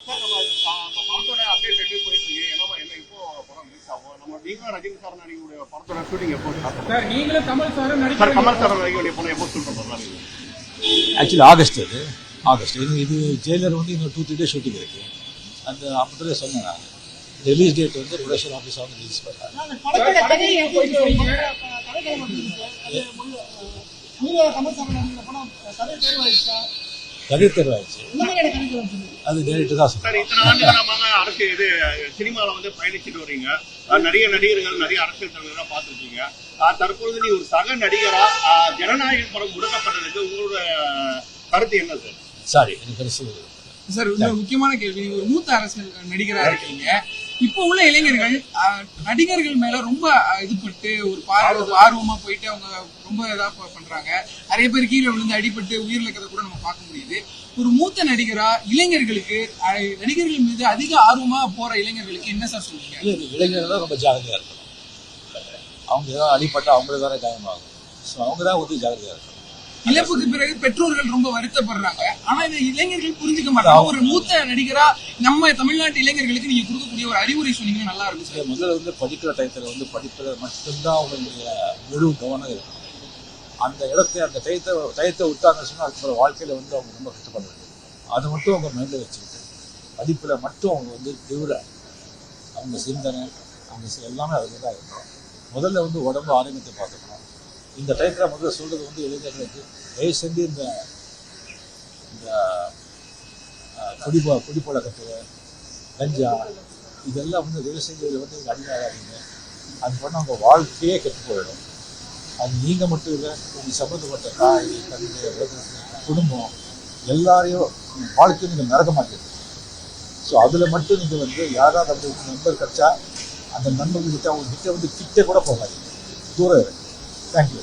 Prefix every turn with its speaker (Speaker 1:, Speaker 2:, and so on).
Speaker 1: Sir நம்ம படத்தோட update எப்படி போயிட்டு இருக்கு? என்ன இப்போ படம் ரிலீஸ் ஆகும்? நம்ம நீங்களும் ரஜினி சார் நடிகக்கூடிய படத்தோட ஷூட்டிங் எப்போ ஸ்டார்ட் பண்ணுங்க?
Speaker 2: சார் நீங்களும் Kamal sir
Speaker 1: sir Kamal sir நடிகக்கூடிய படம் எப்போ ஷூட் பண்ணுறாங்க?
Speaker 3: ஆக்சுவலி ஆகஸ்ட் இது ஜெயிலர் வந்து இன்னும் 2-3 days ஷூட்டிங் இருக்கு. அந்த அப்போதே சொன்னேன் நான் ரிலீஸ் டேட் வந்து ப்ரொடக்ஷன் ஆஃபீஸ் வந்து ரிலீஸ் பண்ணாங்க. கதை தேர்வாயிடுச்சு. அது டேரக்டர் தான்
Speaker 1: சார் இத்தனை ஆண்டுகாலமாக அரசியல் இது சினிமாவில் வந்து பயணிச்சுட்டு வரீங்க. நிறைய நடிகர்கள் நிறைய அரசியல் தலைவர்களாக பார்த்துருக்கீங்க. தற்பொழுது நீ ஒரு சக நடிகரா ஜனநாயக படம் முடக்கப்பட்டதுக்கு உங்களோட கருத்து என்ன சார்?
Speaker 3: சாரி எனக்கு கருத்து
Speaker 2: சார் முக்கியமான கேள்வி. ஒரு மூத்த அரசியல் நடிகரா இருக்கீங்க. இப்போ உள்ள இளைஞர்கள் நடிகர்கள் மேல ரொம்ப இதுபட்டு ஒரு ஆர்வமா போயிட்டு அவங்க ரொம்ப இதா பண்றாங்க. நிறைய பேர் கீழே விழுந்து அடிபட்டு உயிரிழக்கிறத கூட நம்ம பார்க்க முடியுது. ஒரு மூத்த நடிகரா இளைஞர்களுக்கு நடிகர்கள் மீது அதிக ஆர்வமா போற இளைஞர்களுக்கு என்ன சார் சொல்லுவீங்க?
Speaker 3: இளைஞர்கள் தான் ரொம்ப ஜாகிரதையா இருக்கணும். அவங்க ஏதாவது அடிப்பட்டா அவங்களுக்கு தானே காயமாகும். ஸோ அவங்க தான் வந்து ஜாகிரதையா இருக்கணும்.
Speaker 2: இழப்புக்கு பிறகு பெற்றோர்கள் ரொம்ப வருத்தப்படுறாங்க. ஆனா இந்த இளைஞர்கள் புரிஞ்சுக்க மாட்டாங்க. ஒரு மூத்த நடிகரா நம்ம தமிழ்நாட்டு இளைஞர்களுக்கு நீங்க கொடுக்கக்கூடிய ஒரு அறிவுரை சொன்னீங்கன்னா நல்லா இருக்கும் சார்.
Speaker 3: முதல்ல வந்து படிக்கிற டயத்துல வந்து படிப்புல மட்டும்தான் அவங்களுடைய முழு கவனம் இருக்கும். அந்த இடத்தை அந்த டயத்தை விட்டாங்கன்னு சொன்னா அதுக்கப்புறம் வாழ்க்கையில வந்து அவங்க ரொம்ப கஷ்டப்படுறது. அதை மட்டும் அவங்க மைண்ட்ல வச்சுக்கிட்டு படிப்புல மட்டும் அவங்க வந்து தீவிர அவங்க சிந்தனை அவங்க எல்லாமே அதுக்கு தான் இருக்கும். முதல்ல வந்து உடம்பு ஆரோக்கியத்தை பார்த்துக்கணும். இந்த டயத்தில் முதல்ல சொல்கிறது வந்து இளைஞர்களுக்கு தயவு செஞ்சு இந்த குடிப்பழக்கத்து கஞ்சா இதெல்லாம் வந்து விவசாயிகள் வந்து அடிமையாகாதீங்க. அது பண்ண அவங்க வாழ்க்கையே கெட்டு போயிடும். அது நீங்கள் மட்டும் இல்லை, உங்கள் சம்மந்தப்பட்ட தாய் தந்தை குடும்பம் எல்லாரையும் வாழ்க்கையை நீங்கள் மறக்க மாட்டீங்க. ஸோ அதில் மட்டும் நீங்கள் வந்து யாராவது அப்படி நண்பர் கிடச்சா அந்த நண்பர்கள்கிட்ட அவங்க கிட்ட வந்து கிட்டே கூட போகாதீங்க, தூரம் இருக்கு. தேங்க்யூ.